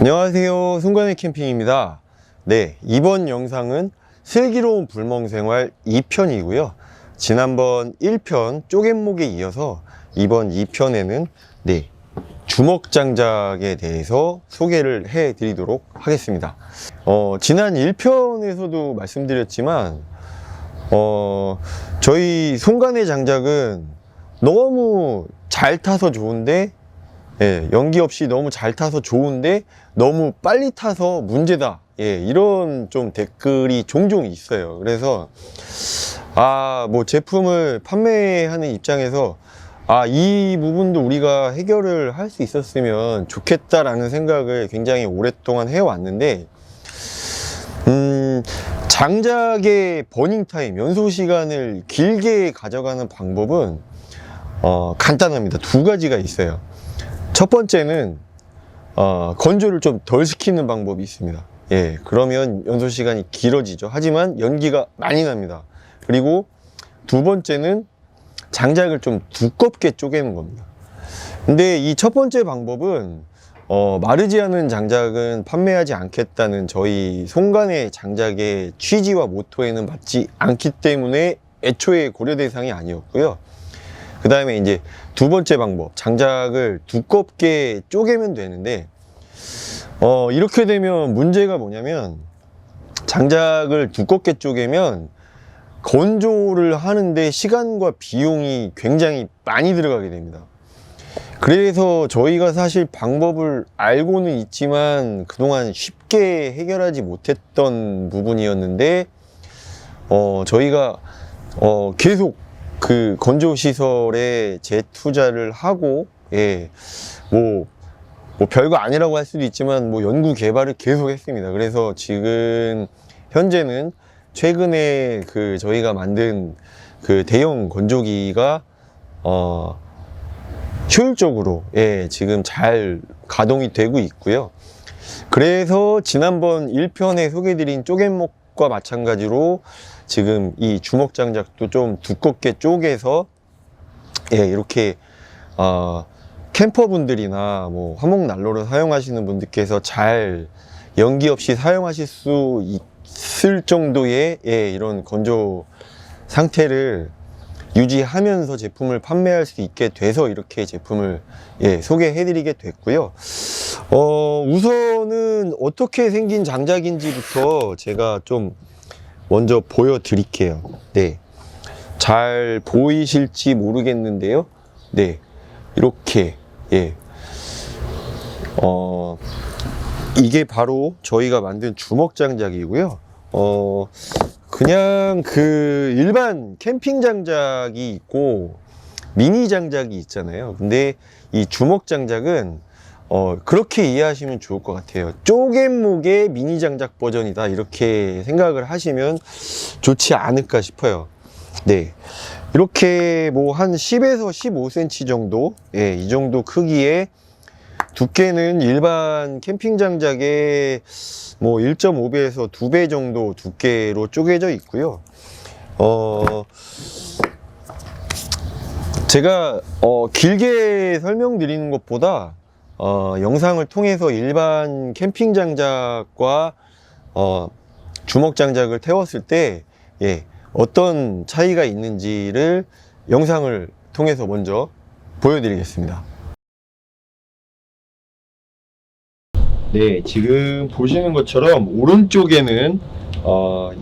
안녕하세요, 송관의 캠핑입니다. 네, 이번 영상은 슬기로운 불멍생활 2편이고요 지난번 1편 쪼갯목에 이어서 이번 2편에는 주먹장작에 대해서 소개를 해 드리도록 하겠습니다. 지난 1편에서도 말씀드렸지만 저희 송관의 장작은 너무 잘 타서 좋은데, 연기 없이 너무 잘 타서 좋은데 너무 빨리 타서 문제다, 이런 좀 댓글이 종종 있어요. 그래서 뭐 제품을 판매하는 입장에서 이 부분도 우리가 해결을 할 수 있었으면 좋겠다라는 생각을 굉장히 오랫동안 해왔는데, 장작의 버닝타임, 연소 시간을 길게 가져가는 방법은 간단합니다. 두 가지가 있어요. 첫 번째는 건조를 좀 덜 시키는 방법이 있습니다. 그러면 연소 시간이 길어지죠. 하지만 연기가 많이 납니다. 그리고 두 번째는 장작을 좀 두껍게 쪼개는 겁니다. 근데 이 첫 번째 방법은 마르지 않은 장작은 판매하지 않겠다는 저희 송관의 장작의 취지와 모토에는 맞지 않기 때문에 애초에 고려 대상이 아니었고요. 그 다음에 이제 두 번째 방법, 장작을 두껍게 쪼개면 되는데, 이렇게 되면 문제가 뭐냐면, 장작을 두껍게 쪼개면 건조를 하는데 시간과 비용이 굉장히 많이 들어가게 됩니다. 그래서 저희가 사실 방법을 알고는 있지만 그동안 쉽게 해결하지 못했던 부분이었는데, 저희가 계속 그 건조 시설에 재투자를 하고, 뭐 별거 아니라고 할 수도 있지만 연구 개발을 계속 했습니다. 그래서 지금 현재는 최근에 그 저희가 만든 그 대형 건조기가 효율적으로 지금 잘 가동이 되고 있고요. 그래서 지난번 1편에 소개드린 쪼갯목과 마찬가지로 지금 이 주먹장작도 좀 두껍게 쪼개서 이렇게 캠퍼분들이나 뭐 화목난로를 사용하시는 분들께서 잘 연기 없이 사용하실 수 있을 정도의 이런 건조 상태를 유지하면서 제품을 판매할 수 있게 돼서 이렇게 제품을 소개해 드리게 됐고요. 우선은 어떻게 생긴 장작인지부터 제가 좀 먼저 보여드릴게요. 잘 보이실지 모르겠는데요. 이렇게 이게 바로 저희가 만든 주먹장작이고요. 그냥 그 일반 캠핑 장작이 있고 미니 장작이 있잖아요. 근데 이 주먹장작은 그렇게 이해하시면 좋을 것 같아요. 쪼갯목의 미니 장작 버전이다, 이렇게 생각을 하시면 좋지 않을까 싶어요. 이렇게 뭐 한 10에서 15cm 정도, 이 정도 크기의 두께는 일반 캠핑 장작의 뭐 1.5배에서 2배 정도 두께로 쪼개져 있고요. 제가 길게 설명드리는 것보다 영상을 통해서 일반 캠핑 장작과 주먹 장작을 태웠을 때 어떤 차이가 있는지를 영상을 통해서 먼저 보여드리겠습니다. 지금 보시는 것처럼 오른쪽에는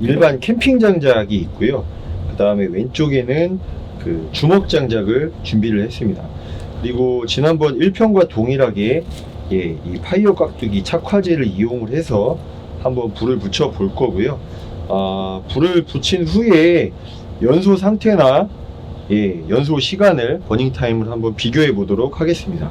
일반 캠핑 장작이 있고요. 그 다음에 왼쪽에는 그 주먹 장작을 준비를 했습니다. 그리고 지난번 1편과 동일하게 이 파이어 깍두기 착화제를 이용을 해서 한번 불을 붙여 볼 거고요. 불을 붙인 후에 연소 상태나 연소 시간을, 버닝 타임을 한번 비교해 보도록 하겠습니다.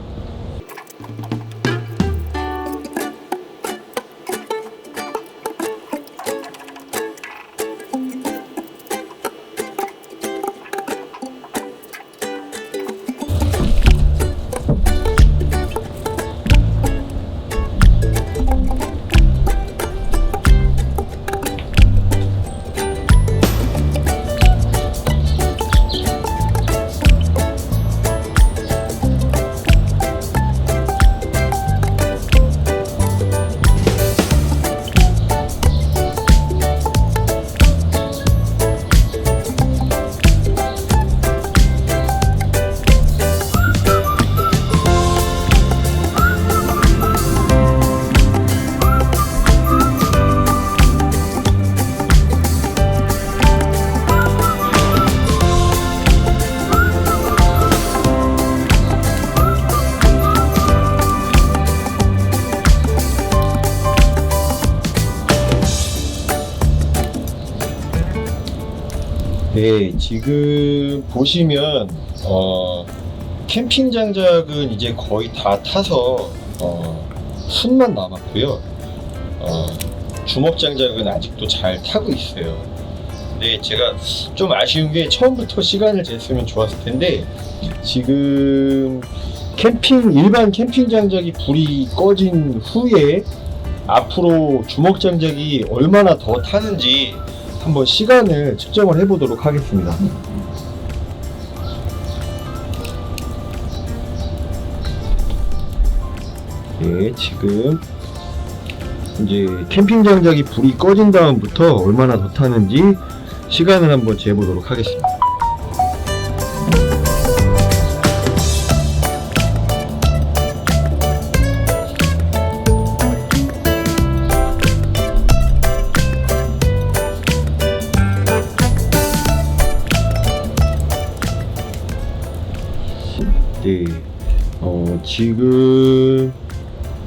네, 지금 보시면 캠핑 장작은 이제 거의 다 타서 순만 남았고요. 주먹 장작은 아직도 잘 타고 있어요. 근데 제가 좀 아쉬운 게 처음부터 시간을 쟀으면 좋았을 텐데, 지금 일반 캠핑 장작이 불이 꺼진 후에 앞으로 주먹 장작이 얼마나 더 타는지 한번 시간을 측정을 해 보도록 하겠습니다. 네, 지금 이제 캠핑 장작이 불이 꺼진 다음부터 얼마나 더 타는지 시간을 한번 재보도록 하겠습니다. 네, 지금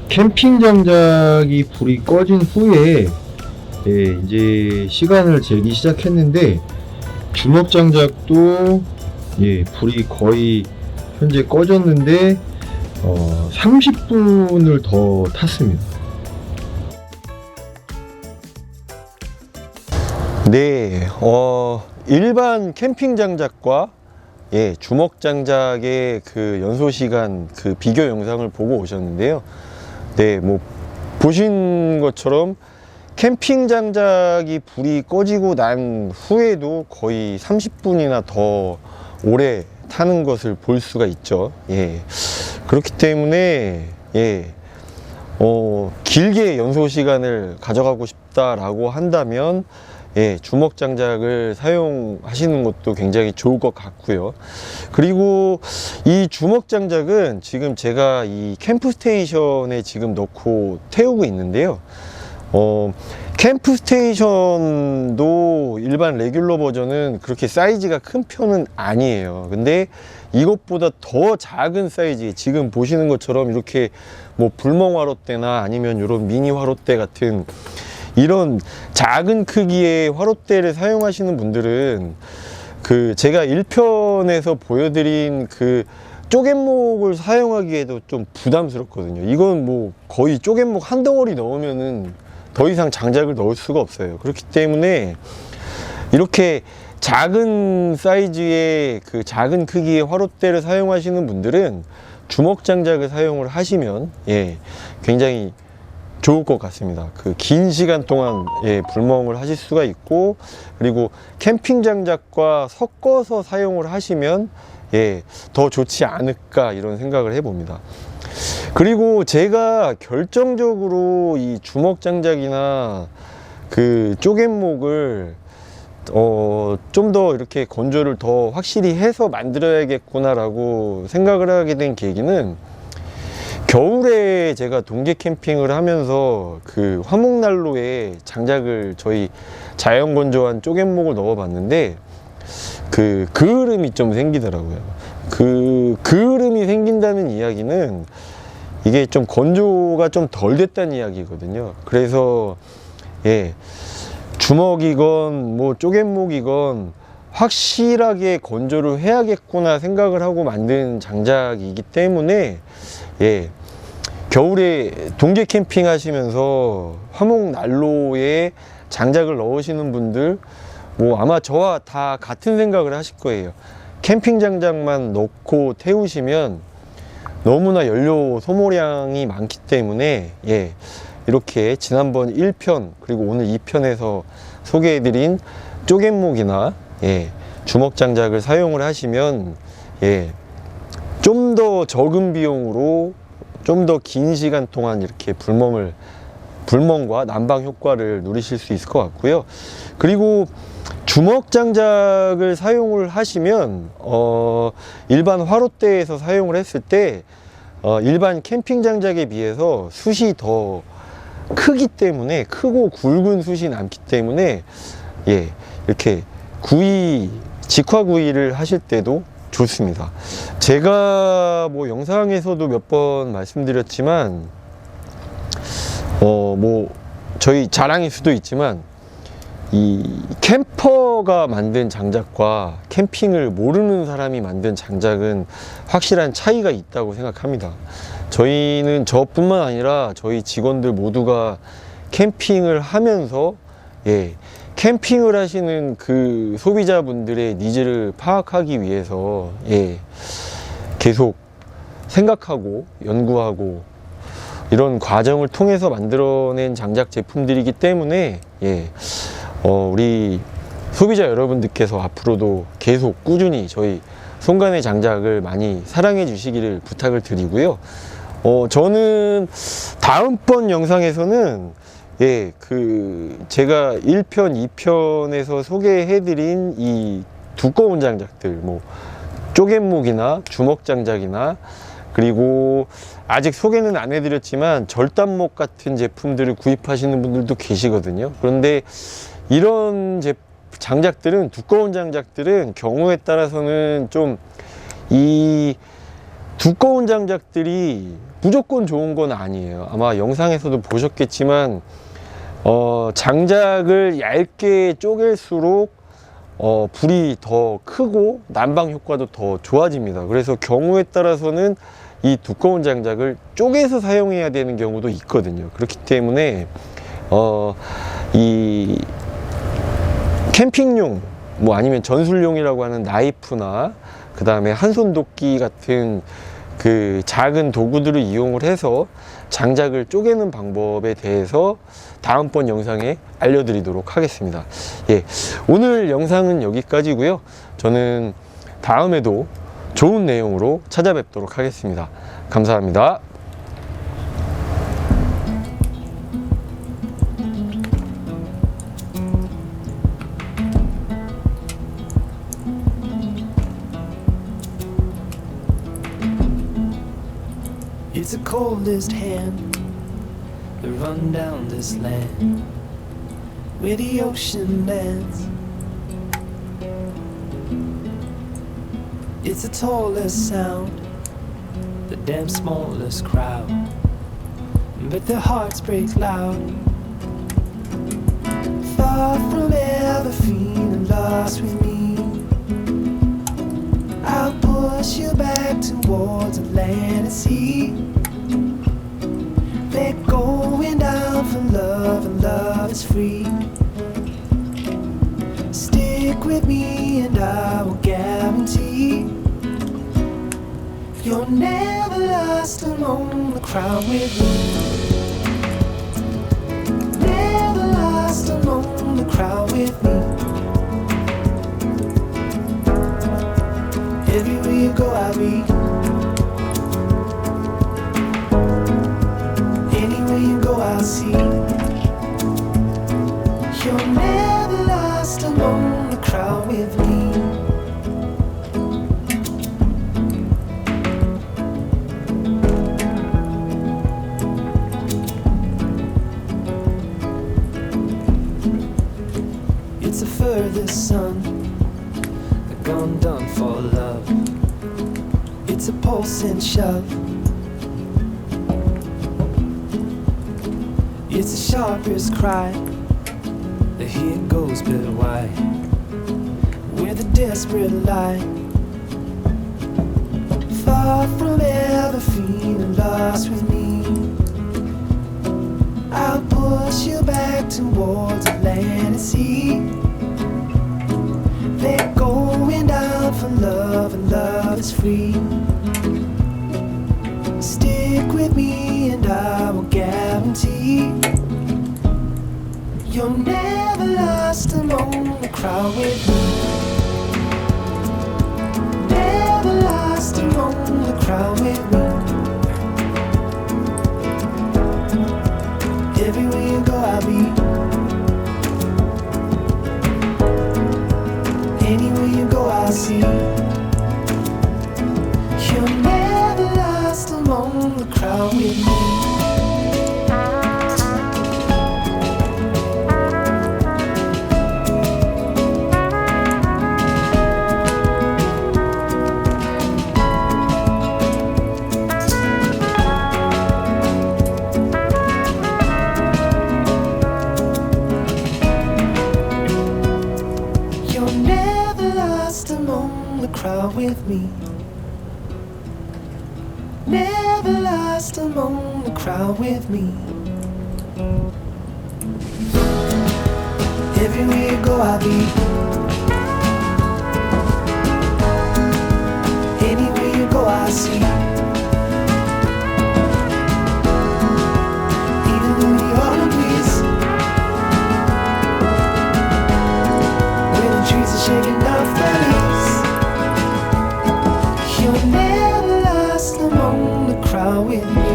캠핑 장작이 불이 꺼진 후에 이제 시간을 재기 시작했는데, 주먹 장작도 불이 거의 현재 꺼졌는데 30분을 더 탔습니다. 네, 일반 캠핑 장작과 주먹 장작의 그 연소 시간 그 비교 영상을 보고 오셨는데요. 네, 뭐 보신 것처럼 캠핑 장작이 불이 꺼지고 난 후에도 거의 30분이나 더 오래 타는 것을 볼 수가 있죠. 그렇기 때문에 길게 연소 시간을 가져가고 싶다라고 한다면 주먹 장작을 사용하시는 것도 굉장히 좋을 것 같고요. 그리고 이 주먹 장작은 지금 제가 이 캠프 스테이션에 지금 넣고 태우고 있는데요. 캠프 스테이션도 일반 레귤러 버전은 그렇게 사이즈가 큰 편은 아니에요. 근데 이것보다 더 작은 사이즈, 지금 보시는 것처럼 이렇게 뭐 불멍 화롯대나 아니면 이런 미니 화롯대 같은 이런 작은 크기의 화롯대를 사용하시는 분들은 그 제가 1편에서 보여드린 그 쪼갯목을 사용하기에도 좀 부담스럽거든요. 이건 뭐 거의 쪼갯목 한 덩어리 넣으면은 더 이상 장작을 넣을 수가 없어요. 그렇기 때문에 이렇게 작은 사이즈의 그 작은 크기의 화롯대를 사용하시는 분들은 주먹 장작을 사용을 하시면 굉장히 좋을 것 같습니다. 그 긴 시간 동안 불멍을 하실 수가 있고, 그리고 캠핑 장작과 섞어서 사용을 하시면 더 좋지 않을까 이런 생각을 해봅니다. 그리고 제가 결정적으로 이 주먹 장작이나 그 쪼갯목을 좀 더 이렇게 건조를 더 확실히 해서 만들어야겠구나 라고 생각을 하게 된 계기는, 겨울에 제가 동계 캠핑을 하면서 그 화목난로에 장작을 저희 자연 건조한 쪼갯목을 넣어 봤는데 그 그을음이 좀 생기더라고요. 그 그을음이 생긴다는 이야기는 이게 좀 건조가 좀 덜 됐다는 이야기거든요. 그래서 주먹이건 뭐 쪼갯목이건 확실하게 건조를 해야겠구나 생각을 하고 만든 장작이기 때문에 겨울에 동계 캠핑 하시면서 화목난로에 장작을 넣으시는 분들 뭐 아마 저와 다 같은 생각을 하실 거예요. 캠핑 장작만 넣고 태우시면 너무나 연료 소모량이 많기 때문에 이렇게 지난번 1편 그리고 오늘 2편에서 소개해드린 쪼갯목이나 주먹 장작을 사용을 하시면 좀 더 적은 비용으로 좀 더 긴 시간 동안 이렇게 불멍과 난방 효과를 누리실 수 있을 것 같고요. 그리고 주먹 장작을 사용을 하시면 일반 화롯대에서 사용을 했을 때 일반 캠핑 장작에 비해서 숯이 더 크기 때문에, 크고 굵은 숯이 남기 때문에 이렇게 직화 구이를 하실 때도 좋습니다. 제가 뭐 영상에서도 몇 번 말씀드렸지만 뭐 저희 자랑일 수도 있지만 이 캠퍼가 만든 장작과 캠핑을 모르는 사람이 만든 장작은 확실한 차이가 있다고 생각합니다. 저희는 저뿐만 아니라 저희 직원들 모두가 캠핑을 하면서 캠핑을 하시는 그 소비자분들의 니즈를 파악하기 위해서 계속 생각하고 연구하고 이런 과정을 통해서 만들어낸 장작 제품들이기 때문에 우리 소비자 여러분들께서 앞으로도 계속 꾸준히 저희 송간의 장작을 많이 사랑해 주시기를 부탁을 드리고요. 저는 다음번 영상에서는 제가 1편, 2편에서 소개해드린 이 두꺼운 장작들, 뭐 쪼갯목이나 주먹장작이나, 그리고 아직 소개는 안 해드렸지만 절단목 같은 제품들을 구입하시는 분들도 계시거든요. 그런데 이런 장작들은, 두꺼운 장작들은 경우에 따라서는 좀 이 두꺼운 장작들이 무조건 좋은 건 아니에요. 아마 영상에서도 보셨겠지만 장작을 얇게 쪼갤수록 불이 더 크고 난방 효과도 더 좋아집니다. 그래서 경우에 따라서는 이 두꺼운 장작을 쪼개서 사용해야 되는 경우도 있거든요. 그렇기 때문에 이 캠핑용, 뭐 아니면 전술용이라고 하는 나이프나 그 다음에 한손 도끼 같은 그 작은 도구들을 이용을 해서 장작을 쪼개는 방법에 대해서 다음번 영상에 알려드리도록 하겠습니다. 오늘 영상은 여기까지고요. 저는 다음에도 좋은 내용으로 찾아뵙도록 하겠습니다. 감사합니다. It's the coldest hand that run down this land where the ocean lands. It's the tallest sound, the damn smallest crowd, but their hearts break loud. Far from ever feeling lost with me, I'll push you back towards the land and sea. They're going down for love, and love is free. Stick with me and I will guarantee you're never lost among the crowd with me. Never lost among the crowd with me. Everywhere you go I'll be. Anywhere you go I'll see. You're never lost among the crowd with me. It's the furthest sun, the gone done for love. It's a pulse and shove. It's the sharpest cry, the here goes but why, where the desperate lie. Far from ever feeling lost with me, I'll push you back towards the land and sea. They're going down for love, and love is free. Stick with me and I will guarantee you're never lost among the crowd with me. Never lost among the crowd with me. Everywhere you go I'll be. Anywhere you go I'll see. You're never lost among the crowd with me. with me. Never lost among the crowd with me. Everywhere you go, I'll be. Anywhere you go, I'll see. Even in the autumn breeze, when the trees are shaking off their leaves, you're never lost among the crowd with me.